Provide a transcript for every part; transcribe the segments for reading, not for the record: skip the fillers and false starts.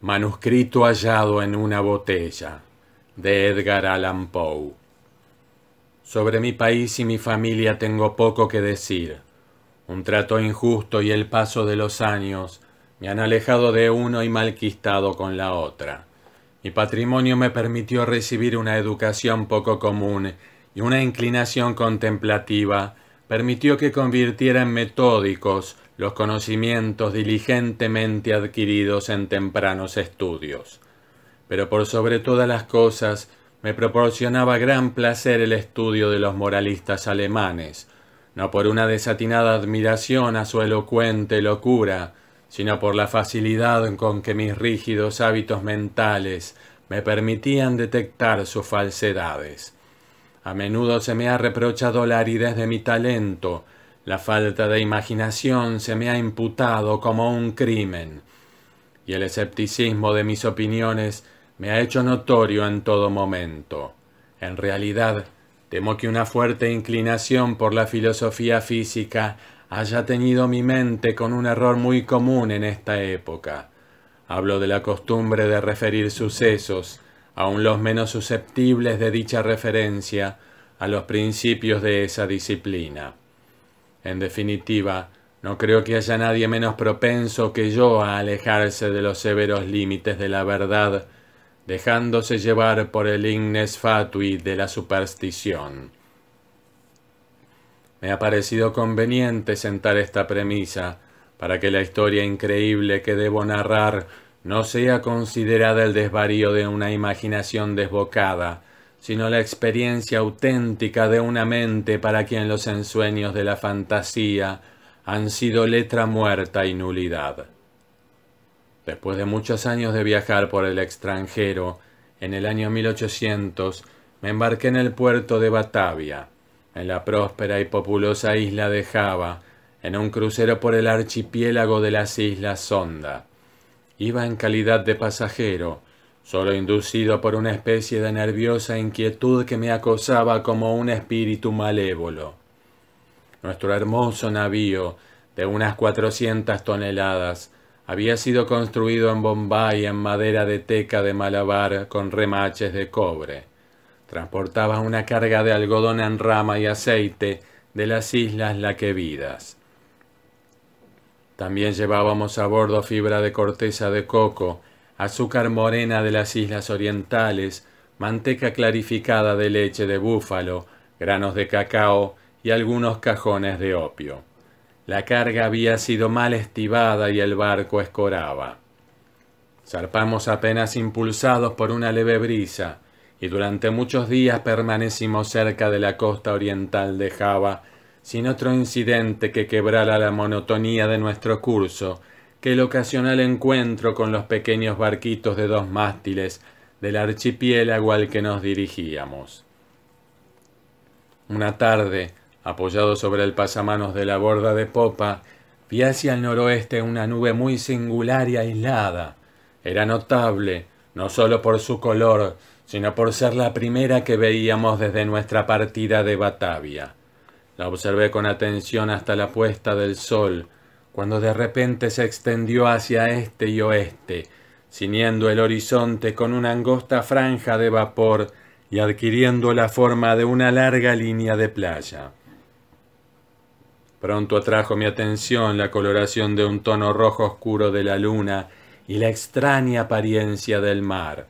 Manuscrito hallado en una botella, de Edgar Allan Poe. Sobre mi país y mi familia tengo poco que decir. Un trato injusto y el paso de los años me han alejado de uno y malquistado con la otra. Mi patrimonio me permitió recibir una educación poco común y una inclinación contemplativa permitió que convirtiera en metódicos los conocimientos diligentemente adquiridos en tempranos estudios. Pero por sobre todas las cosas me proporcionaba gran placer el estudio de los moralistas alemanes, no por una desatinada admiración a su elocuente locura, sino por la facilidad con que mis rígidos hábitos mentales me permitían detectar sus falsedades. A menudo se me ha reprochado la aridez de mi talento, la falta de imaginación se me ha imputado como un crimen, y el escepticismo de mis opiniones me ha hecho notorio en todo momento. En realidad, temo que una fuerte inclinación por la filosofía física haya teñido mi mente con un error muy común en esta época. Hablo de la costumbre de referir sucesos, aun los menos susceptibles de dicha referencia, a los principios de esa disciplina. En definitiva, no creo que haya nadie menos propenso que yo a alejarse de los severos límites de la verdad, dejándose llevar por el ignes fatui de la superstición. Me ha parecido conveniente sentar esta premisa para que la historia increíble que debo narrar no sea considerada el desvarío de una imaginación desbocada, sino la experiencia auténtica de una mente para quien los ensueños de la fantasía han sido letra muerta y nulidad. Después de muchos años de viajar por el extranjero, en el año 1800 me embarqué en el puerto de Batavia, en la próspera y populosa isla de Java, en un crucero por el archipiélago de las Islas Sonda. Iba en calidad de pasajero, solo inducido por una especie de nerviosa inquietud que me acosaba como un espíritu malévolo. Nuestro hermoso navío, de unas 400 toneladas, había sido construido en Bombay en madera de teca de Malabar con remaches de cobre. Transportaba una carga de algodón en rama y aceite de las Islas Laquevidas. También llevábamos a bordo fibra de corteza de coco, azúcar morena de las Islas Orientales, manteca clarificada de leche de búfalo, granos de cacao y algunos cajones de opio. La carga había sido mal estibada y el barco escoraba. Zarpamos apenas impulsados por una leve brisa, y durante muchos días permanecimos cerca de la costa oriental de Java, sin otro incidente que quebrara la monotonía de nuestro curso, que el ocasional encuentro con los pequeños barquitos de 2 mástiles del archipiélago al que nos dirigíamos. Una tarde, apoyado sobre el pasamanos de la borda de popa, vi hacia el noroeste una nube muy singular y aislada. Era notable, no sólo por su color, sino por ser la primera que veíamos desde nuestra partida de Batavia. La observé con atención hasta la puesta del sol, cuando de repente se extendió hacia este y oeste, ciñendo el horizonte con una angosta franja de vapor y adquiriendo la forma de una larga línea de playa. Pronto atrajo mi atención la coloración de un tono rojo oscuro de la luna y la extraña apariencia del mar.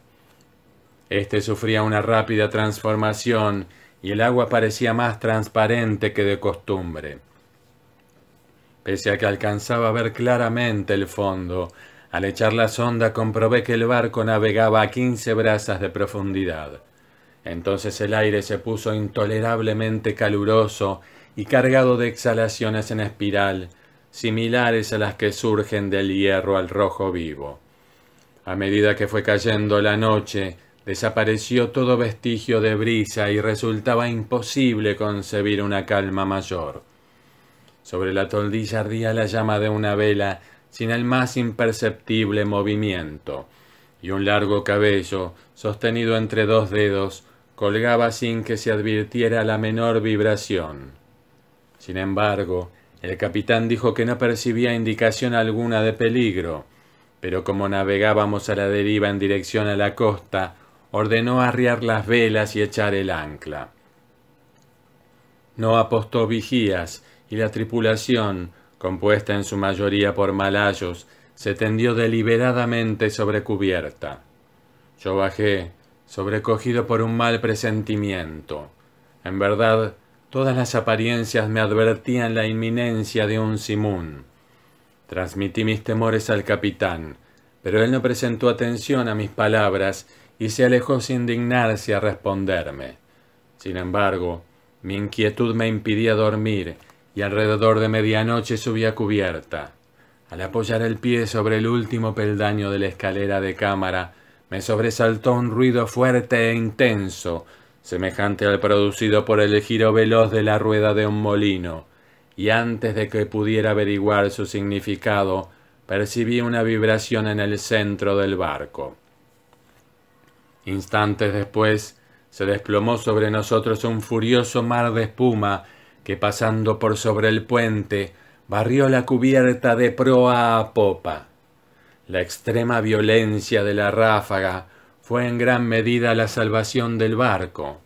Este sufría una rápida transformación y el agua parecía más transparente que de costumbre. Pese a que alcanzaba a ver claramente el fondo, al echar la sonda comprobé que el barco navegaba a 15 brazas de profundidad. Entonces el aire se puso intolerablemente caluroso y cargado de exhalaciones en espiral, similares a las que surgen del hierro al rojo vivo. A medida que fue cayendo la noche, desapareció todo vestigio de brisa y resultaba imposible concebir una calma mayor. Sobre la toldilla ardía la llama de una vela sin el más imperceptible movimiento, y un largo cabello, sostenido entre 2 dedos, colgaba sin que se advirtiera la menor vibración. Sin embargo, el capitán dijo que no percibía indicación alguna de peligro, pero como navegábamos a la deriva en dirección a la costa, ordenó arriar las velas y echar el ancla. No apostó vigías, y la tripulación, compuesta en su mayoría por malayos, se tendió deliberadamente sobre cubierta. Yo bajé, sobrecogido por un mal presentimiento. En verdad, todas las apariencias me advertían la inminencia de un simoún. Transmití mis temores al capitán, pero él no prestó atención a mis palabras y se alejó sin dignarse a responderme. Sin embargo, mi inquietud me impedía dormir, y alrededor de medianoche subí a cubierta. Al apoyar el pie sobre el último peldaño de la escalera de cámara, me sobresaltó un ruido fuerte e intenso, semejante al producido por el giro veloz de la rueda de un molino, y antes de que pudiera averiguar su significado, percibí una vibración en el centro del barco. Instantes después, se desplomó sobre nosotros un furioso mar de espuma que, pasando por sobre el puente, barrió la cubierta de proa a popa. La extrema violencia de la ráfaga fue en gran medida la salvación del barco,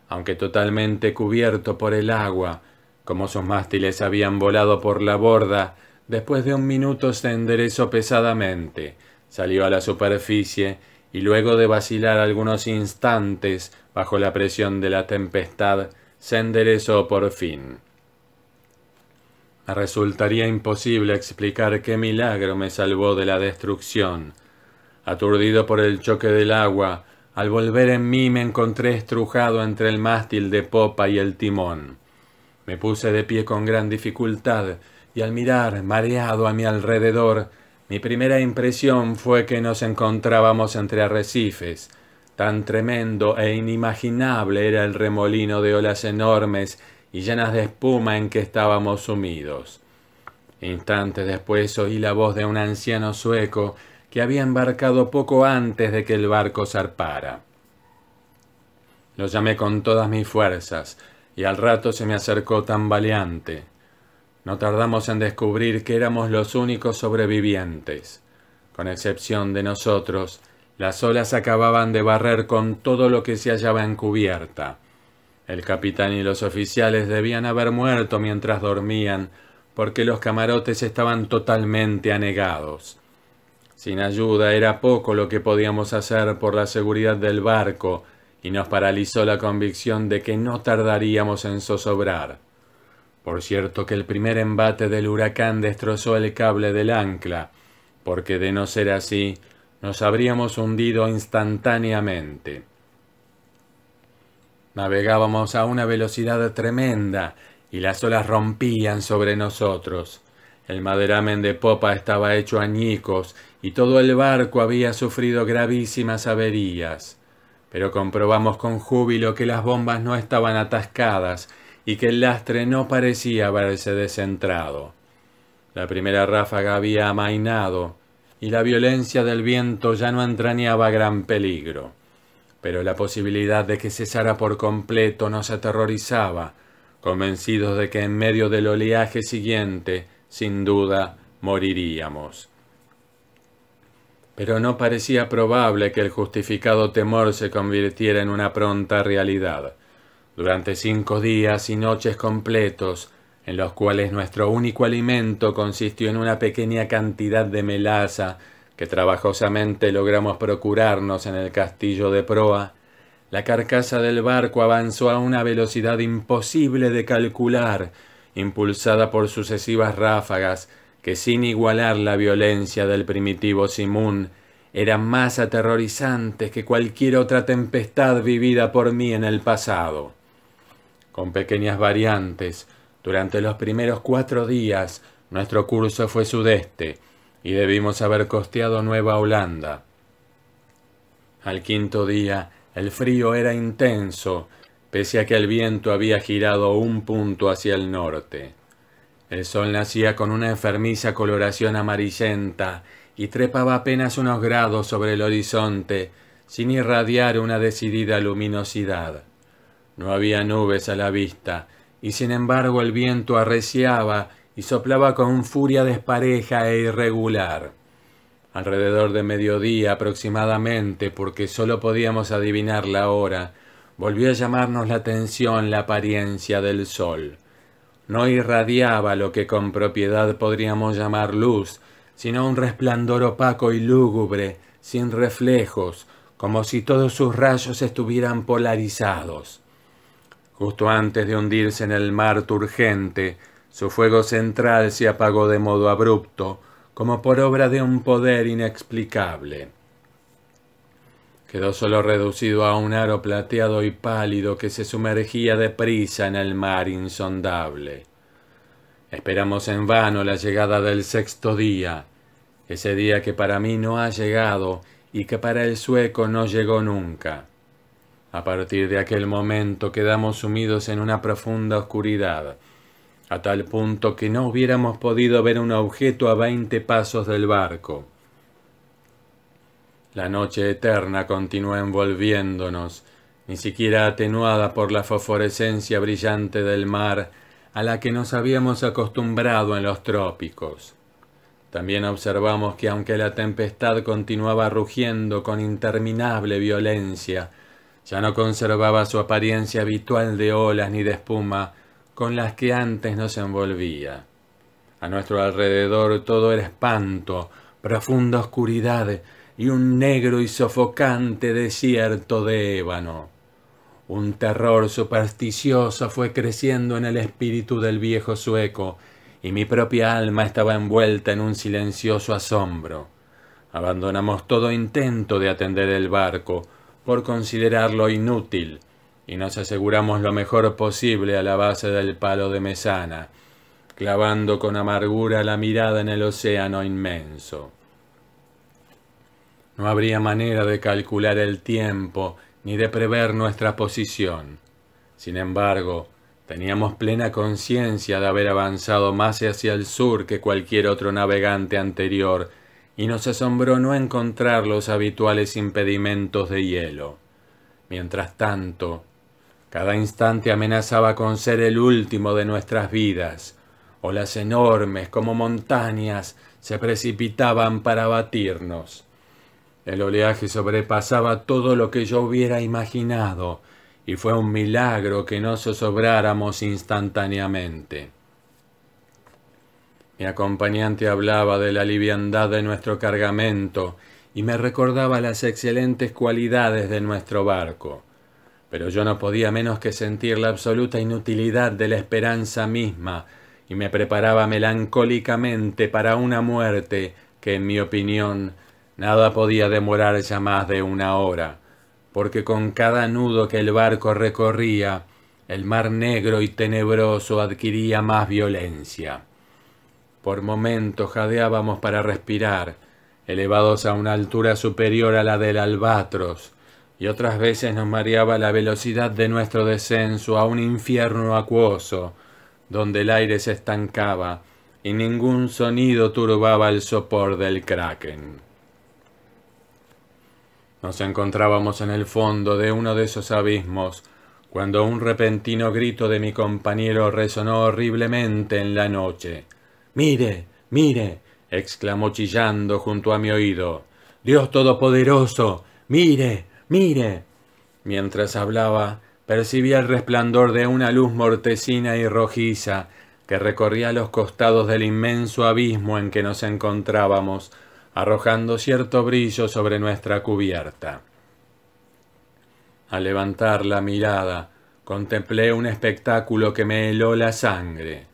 aunque totalmente cubierto por el agua, como sus mástiles habían volado por la borda. Después de un minuto se enderezó pesadamente, salió a la superficie y luego de vacilar algunos instantes bajo la presión de la tempestad, se enderezó por fin. Me resultaría imposible explicar qué milagro me salvó de la destrucción. Aturdido por el choque del agua, al volver en mí me encontré estrujado entre el mástil de popa y el timón. Me puse de pie con gran dificultad, y al mirar, mareado a mi alrededor, mi primera impresión fue que nos encontrábamos entre arrecifes. Tan tremendo e inimaginable era el remolino de olas enormes y llenas de espuma en que estábamos sumidos. Instantes después oí la voz de un anciano sueco que había embarcado poco antes de que el barco zarpara. Lo llamé con todas mis fuerzas, y al rato se me acercó tambaleante. No tardamos en descubrir que éramos los únicos sobrevivientes. Con excepción de nosotros, las olas acababan de barrer con todo lo que se hallaba en cubierta. El capitán y los oficiales debían haber muerto mientras dormían, porque los camarotes estaban totalmente anegados. Sin ayuda era poco lo que podíamos hacer por la seguridad del barco, y nos paralizó la convicción de que no tardaríamos en zozobrar. Por cierto que el primer embate del huracán destrozó el cable del ancla, porque de no ser así, nos habríamos hundido instantáneamente. Navegábamos a una velocidad tremenda, y las olas rompían sobre nosotros. El maderamen de popa estaba hecho añicos, y todo el barco había sufrido gravísimas averías. Pero comprobamos con júbilo que las bombas no estaban atascadas, y que el lastre no parecía haberse descentrado. La primera ráfaga había amainado, y la violencia del viento ya no entrañaba gran peligro. Pero la posibilidad de que cesara por completo nos aterrorizaba, convencidos de que en medio del oleaje siguiente, sin duda, moriríamos. Pero no parecía probable que el justificado temor se convirtiera en una pronta realidad. Durante 5 días y noches completos, en los cuales nuestro único alimento consistió en una pequeña cantidad de melaza que trabajosamente logramos procurarnos en el castillo de proa, la carcasa del barco avanzó a una velocidad imposible de calcular, impulsada por sucesivas ráfagas que, sin igualar la violencia del primitivo simoún, eran más aterrorizantes que cualquier otra tempestad vivida por mí en el pasado. Con pequeñas variantes, durante los primeros 4 días, nuestro curso fue sudeste, y debimos haber costeado Nueva Holanda. Al 5.º día, el frío era intenso, pese a que el viento había girado un punto hacia el norte. El sol nacía con una enfermiza coloración amarillenta y trepaba apenas unos grados sobre el horizonte, sin irradiar una decidida luminosidad. No había nubes a la vista, y sin embargo el viento arreciaba y soplaba con furia despareja e irregular. Alrededor de mediodía aproximadamente, porque sólo podíamos adivinar la hora, volvió a llamarnos la atención la apariencia del sol. No irradiaba lo que con propiedad podríamos llamar luz, sino un resplandor opaco y lúgubre, sin reflejos, como si todos sus rayos estuvieran polarizados. Justo antes de hundirse en el mar turgente, su fuego central se apagó de modo abrupto, como por obra de un poder inexplicable. Quedó solo reducido a un aro plateado y pálido que se sumergía deprisa en el mar insondable. Esperamos en vano la llegada del sexto día, ese día que para mí no ha llegado y que para el sueco no llegó nunca. A partir de aquel momento quedamos sumidos en una profunda oscuridad, a tal punto que no hubiéramos podido ver un objeto a 20 pasos del barco. La noche eterna continuó envolviéndonos, ni siquiera atenuada por la fosforescencia brillante del mar a la que nos habíamos acostumbrado en los trópicos. También observamos que aunque la tempestad continuaba rugiendo con interminable violencia, ya no conservaba su apariencia habitual de olas ni de espuma con las que antes nos envolvía. A nuestro alrededor todo era espanto, profunda oscuridad y un negro y sofocante desierto de ébano. Un terror supersticioso fue creciendo en el espíritu del viejo sueco, y mi propia alma estaba envuelta en un silencioso asombro. Abandonamos todo intento de atender el barco, por considerarlo inútil, y nos aseguramos lo mejor posible a la base del palo de mesana, clavando con amargura la mirada en el océano inmenso. No habría manera de calcular el tiempo ni de prever nuestra posición. Sin embargo, teníamos plena conciencia de haber avanzado más hacia el sur que cualquier otro navegante anterior, y nos asombró no encontrar los habituales impedimentos de hielo. Mientras tanto, cada instante amenazaba con ser el último de nuestras vidas. Olas enormes como montañas se precipitaban para abatirnos. El oleaje sobrepasaba todo lo que yo hubiera imaginado, y fue un milagro que no zozobráramos instantáneamente. Mi acompañante hablaba de la liviandad de nuestro cargamento y me recordaba las excelentes cualidades de nuestro barco, pero yo no podía menos que sentir la absoluta inutilidad de la esperanza misma y me preparaba melancólicamente para una muerte que, en mi opinión, nada podía demorar ya más de una hora, porque con cada nudo que el barco recorría, el mar negro y tenebroso adquiría más violencia. Por momentos jadeábamos para respirar, elevados a una altura superior a la del albatros, y otras veces nos mareaba la velocidad de nuestro descenso a un infierno acuoso, donde el aire se estancaba y ningún sonido turbaba el sopor del kraken. Nos encontrábamos en el fondo de uno de esos abismos, cuando un repentino grito de mi compañero resonó horriblemente en la noche. «¡Mire! ¡Mire!», exclamó chillando junto a mi oído. «¡Dios Todopoderoso! ¡Mire! ¡Mire!». Mientras hablaba, percibía el resplandor de una luz mortecina y rojiza que recorría los costados del inmenso abismo en que nos encontrábamos, arrojando cierto brillo sobre nuestra cubierta. Al levantar la mirada, contemplé un espectáculo que me heló la sangre.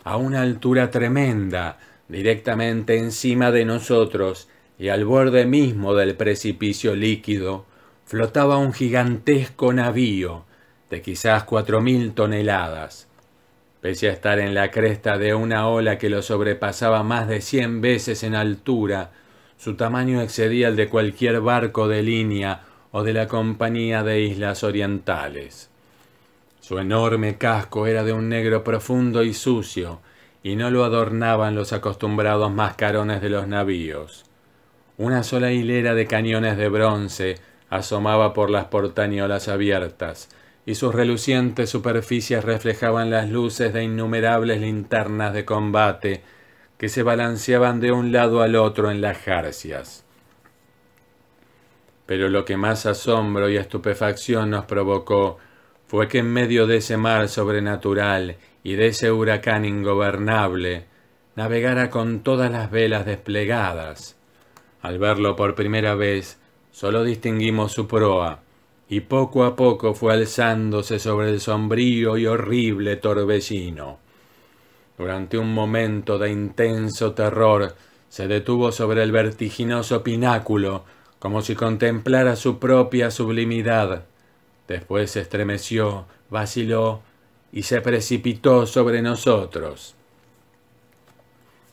A una altura tremenda, directamente encima de nosotros y al borde mismo del precipicio líquido, flotaba un gigantesco navío de quizás 4000 toneladas. Pese a estar en la cresta de una ola que lo sobrepasaba más de 100 veces en altura, su tamaño excedía el de cualquier barco de línea o de la Compañía de Islas Orientales. Su enorme casco era de un negro profundo y sucio, y no lo adornaban los acostumbrados mascarones de los navíos. Una sola hilera de cañones de bronce asomaba por las portañolas abiertas, y sus relucientes superficies reflejaban las luces de innumerables linternas de combate que se balanceaban de un lado al otro en las jarcias. Pero lo que más asombro y estupefacción nos provocó fue que en medio de ese mar sobrenatural y de ese huracán ingobernable, navegara con todas las velas desplegadas. Al verlo por primera vez, solo distinguimos su proa, y poco a poco fue alzándose sobre el sombrío y horrible torbellino. Durante un momento de intenso terror, se detuvo sobre el vertiginoso pináculo, como si contemplara su propia sublimidad. Después se estremeció, vaciló y se precipitó sobre nosotros.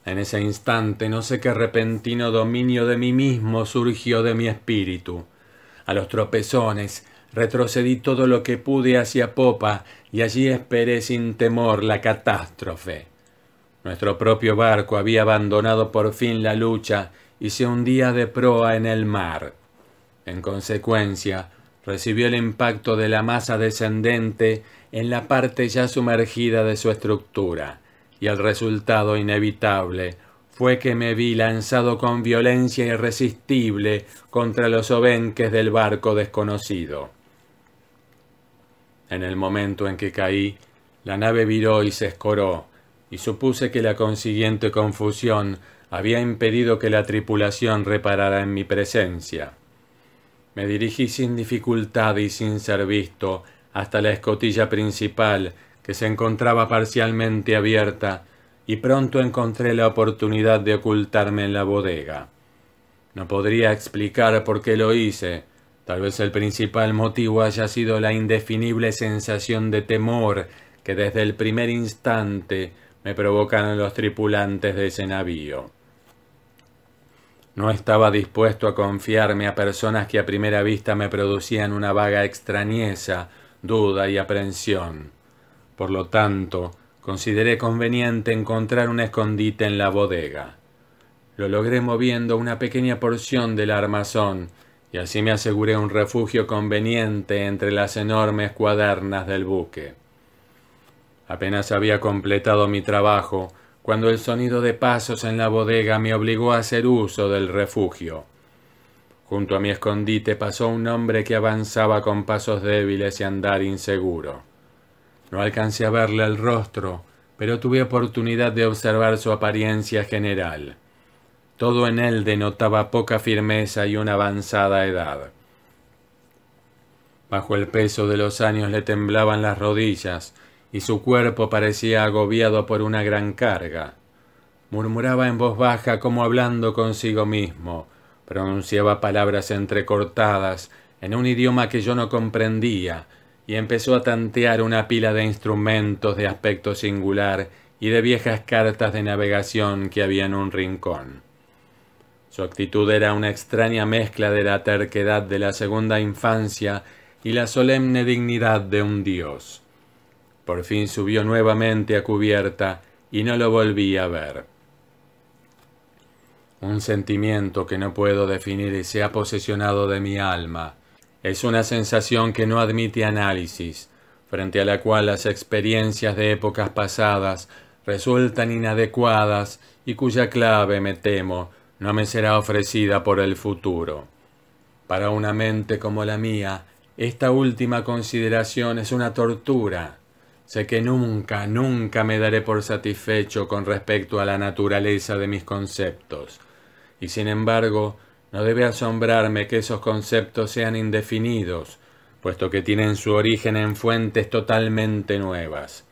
En ese instante no sé qué repentino dominio de mí mismo surgió de mi espíritu. A los tropezones retrocedí todo lo que pude hacia popa y allí esperé sin temor la catástrofe. Nuestro propio barco había abandonado por fin la lucha y se hundía de proa en el mar. En consecuencia, recibió el impacto de la masa descendente en la parte ya sumergida de su estructura, y el resultado inevitable fue que me vi lanzado con violencia irresistible contra los obenques del barco desconocido. En el momento en que caí, la nave viró y se escoró, y supuse que la consiguiente confusión había impedido que la tripulación reparara en mi presencia. Me dirigí sin dificultad y sin ser visto hasta la escotilla principal, que se encontraba parcialmente abierta, y pronto encontré la oportunidad de ocultarme en la bodega. No podría explicar por qué lo hice. Tal vez el principal motivo haya sido la indefinible sensación de temor que desde el primer instante me provocaron los tripulantes de ese navío. No estaba dispuesto a confiarme a personas que a primera vista me producían una vaga extrañeza, duda y aprensión. Por lo tanto, consideré conveniente encontrar un escondite en la bodega. Lo logré moviendo una pequeña porción del armazón, y así me aseguré un refugio conveniente entre las enormes cuadernas del buque. Apenas había completado mi trabajo, cuando el sonido de pasos en la bodega me obligó a hacer uso del refugio. Junto a mi escondite pasó un hombre que avanzaba con pasos débiles y andar inseguro. No alcancé a verle el rostro, pero tuve oportunidad de observar su apariencia general. Todo en él denotaba poca firmeza y una avanzada edad. Bajo el peso de los años le temblaban las rodillas, y su cuerpo parecía agobiado por una gran carga. Murmuraba en voz baja como hablando consigo mismo, pronunciaba palabras entrecortadas en un idioma que yo no comprendía, y empezó a tantear una pila de instrumentos de aspecto singular y de viejas cartas de navegación que había en un rincón. Su actitud era una extraña mezcla de la terquedad de la segunda infancia y la solemne dignidad de un dios. Por fin subió nuevamente a cubierta y no lo volví a ver. Un sentimiento que no puedo definir se ha posesionado de mi alma. Es una sensación que no admite análisis, frente a la cual las experiencias de épocas pasadas resultan inadecuadas y cuya clave, me temo, no me será ofrecida por el futuro. Para una mente como la mía, esta última consideración es una tortura. Sé que nunca me daré por satisfecho con respecto a la naturaleza de mis conceptos, y sin embargo, no debe asombrarme que esos conceptos sean indefinidos, puesto que tienen su origen en fuentes totalmente nuevas.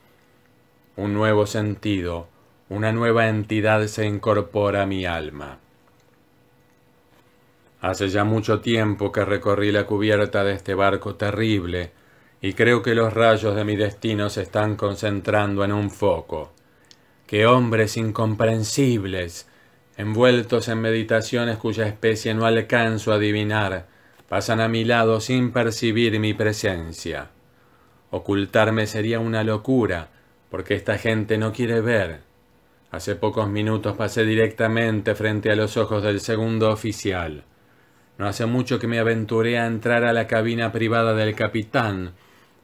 Un nuevo sentido, una nueva entidad se incorpora a mi alma. Hace ya mucho tiempo que recorrí la cubierta de este barco terrible, y creo que los rayos de mi destino se están concentrando en un foco. ¡Qué hombres incomprensibles! Envueltos en meditaciones cuya especie no alcanzo a adivinar, pasan a mi lado sin percibir mi presencia. Ocultarme sería una locura, porque esta gente no quiere ver. Hace pocos minutos pasé directamente frente a los ojos del segundo oficial. No hace mucho que me aventuré a entrar a la cabina privada del capitán,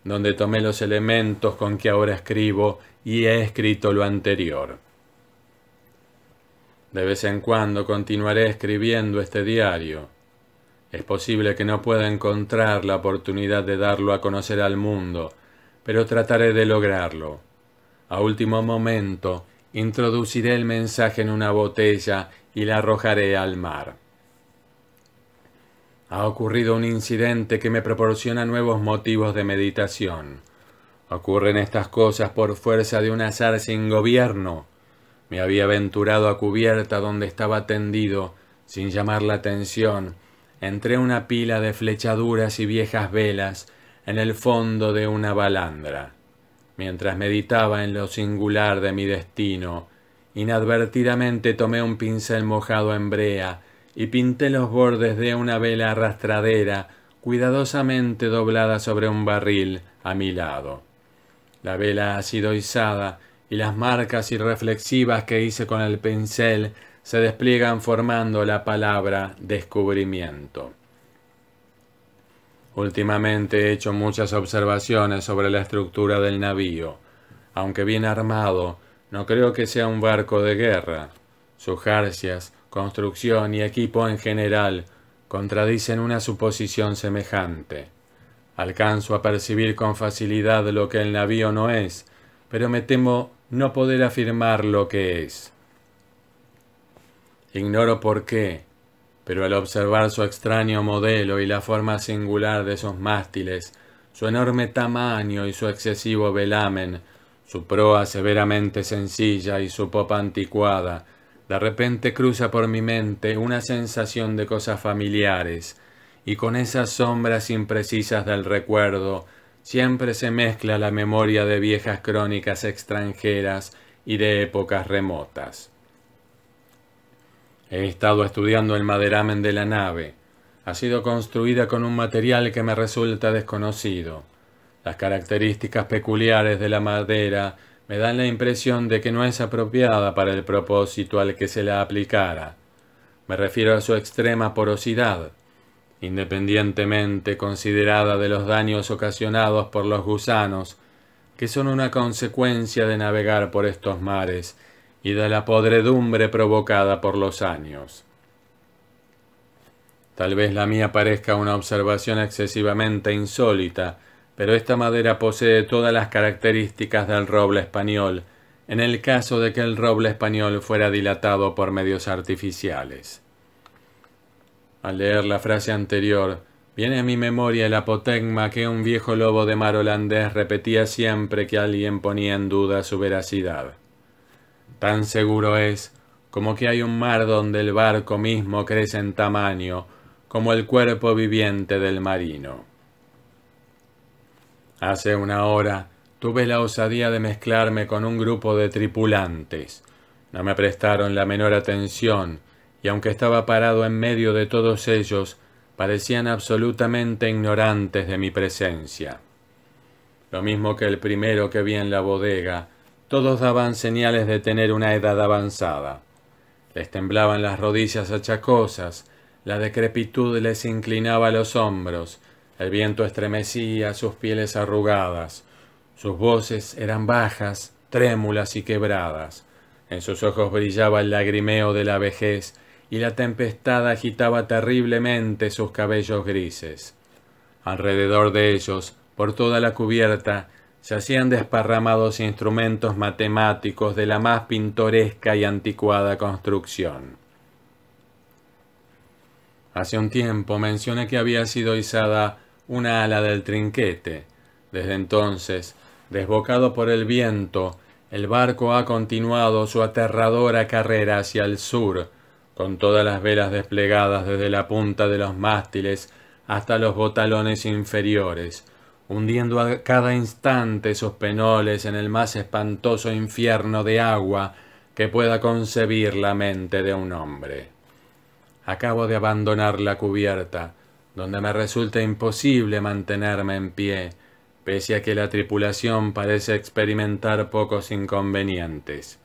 donde tomé los elementos con que ahora escribo y he escrito lo anterior. De vez en cuando continuaré escribiendo este diario. Es posible que no pueda encontrar la oportunidad de darlo a conocer al mundo, pero trataré de lograrlo. A último momento, introduciré el mensaje en una botella y la arrojaré al mar. Ha ocurrido un incidente que me proporciona nuevos motivos de meditación. Ocurren estas cosas por fuerza de un azar sin gobierno. Me había aventurado a cubierta donde estaba tendido, sin llamar la atención, entre una pila de flechaduras y viejas velas, en el fondo de una balandra. Mientras meditaba en lo singular de mi destino, inadvertidamente tomé un pincel mojado en brea y pinté los bordes de una vela arrastradera cuidadosamente doblada sobre un barril a mi lado. La vela ha sido izada y las marcas irreflexivas que hice con el pincel se despliegan formando la palabra descubrimiento. Últimamente he hecho muchas observaciones sobre la estructura del navío. Aunque bien armado, no creo que sea un barco de guerra. Sus jarcias, construcción y equipo en general contradicen una suposición semejante. Alcanzo a percibir con facilidad lo que el navío no es, pero me temo no poder afirmar lo que es. Ignoro por qué, pero al observar su extraño modelo y la forma singular de sus mástiles, su enorme tamaño y su excesivo velamen, su proa severamente sencilla y su popa anticuada, de repente cruza por mi mente una sensación de cosas familiares, y con esas sombras imprecisas del recuerdo siempre se mezcla la memoria de viejas crónicas extranjeras y de épocas remotas. He estado estudiando el maderamen de la nave. Ha sido construida con un material que me resulta desconocido. Las características peculiares de la madera me dan la impresión de que no es apropiada para el propósito al que se la aplicara. Me refiero a su extrema porosidad, independientemente considerada de los daños ocasionados por los gusanos, que son una consecuencia de navegar por estos mares y de la podredumbre provocada por los años. Tal vez la mía parezca una observación excesivamente insólita, pero esta madera posee todas las características del roble español, en el caso de que el roble español fuera dilatado por medios artificiales. Al leer la frase anterior, viene a mi memoria el apotegma que un viejo lobo de mar holandés repetía siempre que alguien ponía en duda su veracidad. Tan seguro es como que hay un mar donde el barco mismo crece en tamaño, como el cuerpo viviente del marino. Hace una hora tuve la osadía de mezclarme con un grupo de tripulantes. No me prestaron la menor atención, y aunque estaba parado en medio de todos ellos, parecían absolutamente ignorantes de mi presencia. Lo mismo que el primero que vi en la bodega, todos daban señales de tener una edad avanzada. Les temblaban las rodillas achacosas, la decrepitud les inclinaba los hombros, el viento estremecía sus pieles arrugadas, sus voces eran bajas, trémulas y quebradas, en sus ojos brillaba el lagrimeo de la vejez, y la tempestad agitaba terriblemente sus cabellos grises. Alrededor de ellos, por toda la cubierta, yacían desparramados instrumentos matemáticos de la más pintoresca y anticuada construcción. Hace un tiempo mencioné que había sido izada una ala del trinquete. Desde entonces, desbocado por el viento, el barco ha continuado su aterradora carrera hacia el sur, con todas las velas desplegadas desde la punta de los mástiles hasta los botalones inferiores, hundiendo a cada instante sus penoles en el más espantoso infierno de agua que pueda concebir la mente de un hombre. Acabo de abandonar la cubierta, donde me resulta imposible mantenerme en pie, pese a que la tripulación parece experimentar pocos inconvenientes.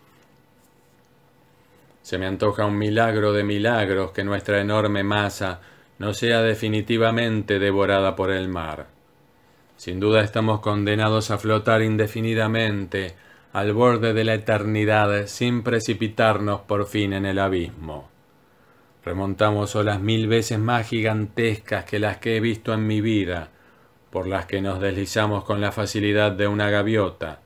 Se me antoja un milagro de milagros que nuestra enorme masa no sea definitivamente devorada por el mar. Sin duda estamos condenados a flotar indefinidamente, al borde de la eternidad sin precipitarnos por fin en el abismo. Remontamos olas 1000 veces más gigantescas que las que he visto en mi vida, por las que nos deslizamos con la facilidad de una gaviota,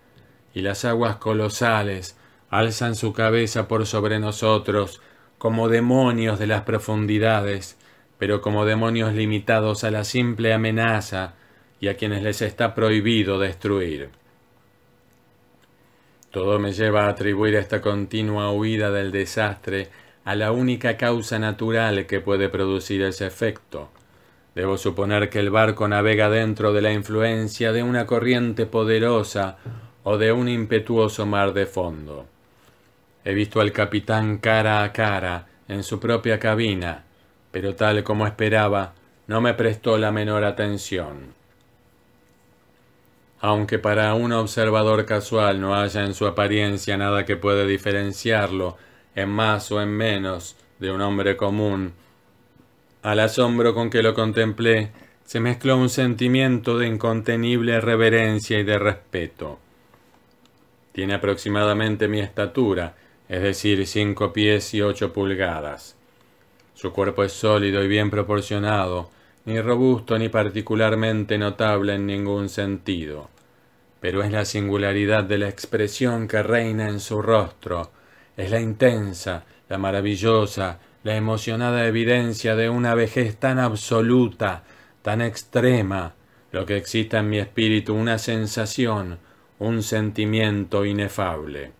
y las aguas colosales alzan su cabeza por sobre nosotros como demonios de las profundidades, pero como demonios limitados a la simple amenaza y a quienes les está prohibido destruir. Todo me lleva a atribuir esta continua huida del desastre a la única causa natural que puede producir ese efecto. Debo suponer que el barco navega dentro de la influencia de una corriente poderosa o de un impetuoso mar de fondo. He visto al capitán cara a cara en su propia cabina, pero tal como esperaba, no me prestó la menor atención. Aunque para un observador casual no haya en su apariencia nada que pueda diferenciarlo en más o en menos de un hombre común, al asombro con que lo contemplé se mezcló un sentimiento de incontenible reverencia y de respeto. Tiene aproximadamente mi estatura, es decir, 5 pies y 8 pulgadas. Su cuerpo es sólido y bien proporcionado, ni robusto ni particularmente notable en ningún sentido, pero es la singularidad de la expresión que reina en su rostro, es la intensa, la maravillosa, la emocionada evidencia de una vejez tan absoluta, tan extrema, lo que excita en mi espíritu una sensación, un sentimiento inefable.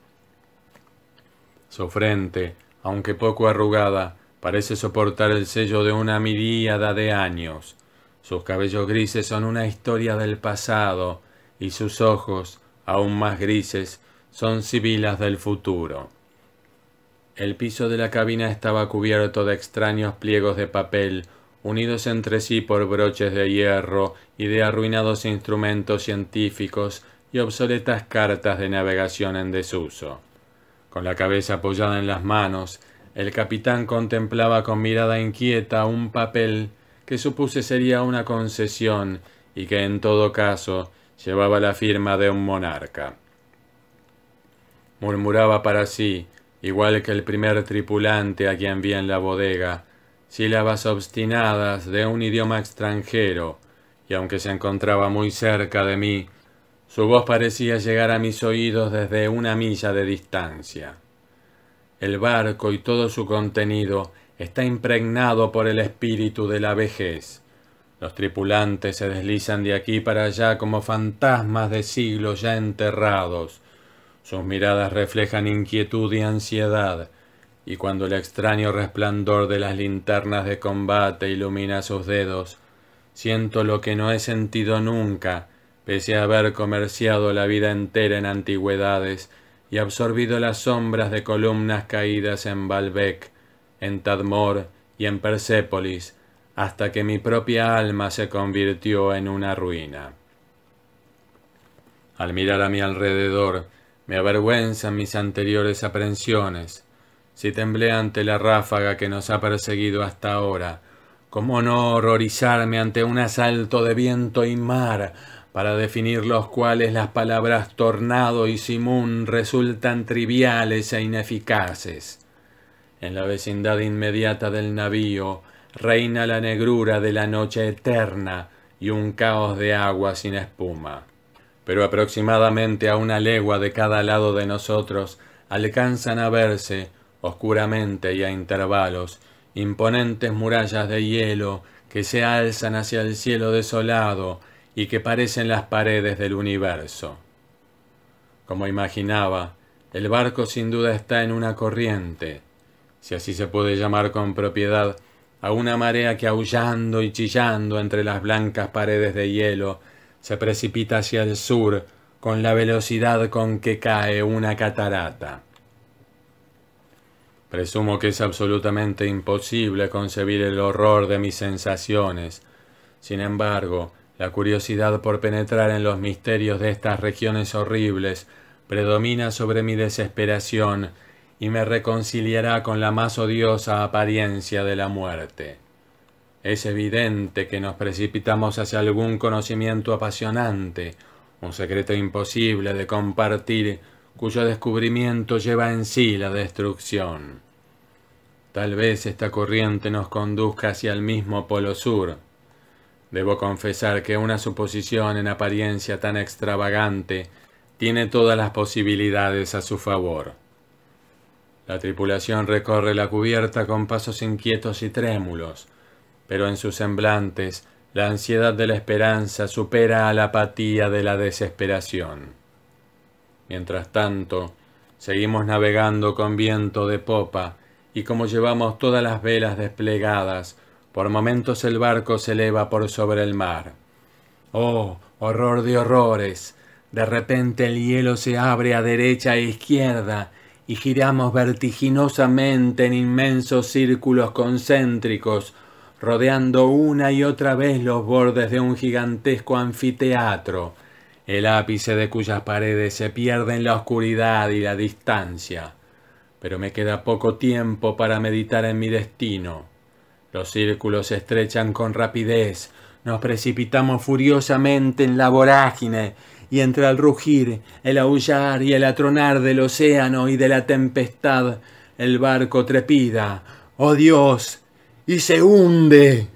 Su frente, aunque poco arrugada, parece soportar el sello de una miríada de años. Sus cabellos grises son una historia del pasado, y sus ojos, aún más grises, son sibilas del futuro. El piso de la cabina estaba cubierto de extraños pliegos de papel, unidos entre sí por broches de hierro y de arruinados instrumentos científicos y obsoletas cartas de navegación en desuso. Con la cabeza apoyada en las manos, el capitán contemplaba con mirada inquieta un papel que supuse sería una concesión y que en todo caso llevaba la firma de un monarca. Murmuraba para sí, igual que el primer tripulante a quien vi en la bodega, sílabas obstinadas de un idioma extranjero, y aunque se encontraba muy cerca de mí, su voz parecía llegar a mis oídos desde 1 milla de distancia. El barco y todo su contenido está impregnado por el espíritu de la vejez. Los tripulantes se deslizan de aquí para allá como fantasmas de siglos ya enterrados. Sus miradas reflejan inquietud y ansiedad, y cuando el extraño resplandor de las linternas de combate ilumina sus dedos, siento lo que no he sentido nunca, pese a haber comerciado la vida entera en antigüedades y absorbido las sombras de columnas caídas en Baalbek, en Tadmor y en Persépolis, hasta que mi propia alma se convirtió en una ruina. Al mirar a mi alrededor, me avergüenzan mis anteriores aprensiones. Si temblé ante la ráfaga que nos ha perseguido hasta ahora, ¿cómo no horrorizarme ante un asalto de viento y mar, para definir los cuales las palabras tornado y simún resultan triviales e ineficaces? En la vecindad inmediata del navío reina la negrura de la noche eterna y un caos de agua sin espuma. Pero aproximadamente a 1 legua de cada lado de nosotros alcanzan a verse, oscuramente y a intervalos, imponentes murallas de hielo que se alzan hacia el cielo desolado y que parecen las paredes del universo. Como imaginaba, el barco sin duda está en una corriente, si así se puede llamar con propiedad, a una marea que aullando y chillando entre las blancas paredes de hielo se precipita hacia el sur con la velocidad con que cae una catarata. Presumo que es absolutamente imposible concebir el horror de mis sensaciones. Sin embargo, la curiosidad por penetrar en los misterios de estas regiones horribles predomina sobre mi desesperación y me reconciliará con la más odiosa apariencia de la muerte. Es evidente que nos precipitamos hacia algún conocimiento apasionante, un secreto imposible de compartir cuyo descubrimiento lleva en sí la destrucción. Tal vez esta corriente nos conduzca hacia el mismo polo sur. Debo confesar que una suposición en apariencia tan extravagante tiene todas las posibilidades a su favor. La tripulación recorre la cubierta con pasos inquietos y trémulos, pero en sus semblantes la ansiedad de la esperanza supera a la apatía de la desesperación. Mientras tanto, seguimos navegando con viento de popa, y como llevamos todas las velas desplegadas, por momentos el barco se eleva por sobre el mar. ¡Oh, horror de horrores! De repente el hielo se abre a derecha e izquierda, y giramos vertiginosamente en inmensos círculos concéntricos, rodeando una y otra vez los bordes de un gigantesco anfiteatro, el ápice de cuyas paredes se pierde en la oscuridad y la distancia. Pero me queda poco tiempo para meditar en mi destino. Los círculos se estrechan con rapidez, nos precipitamos furiosamente en la vorágine, y entre el rugir, el aullar y el atronar del océano y de la tempestad, el barco trepida, ¡oh Dios!, y se hunde.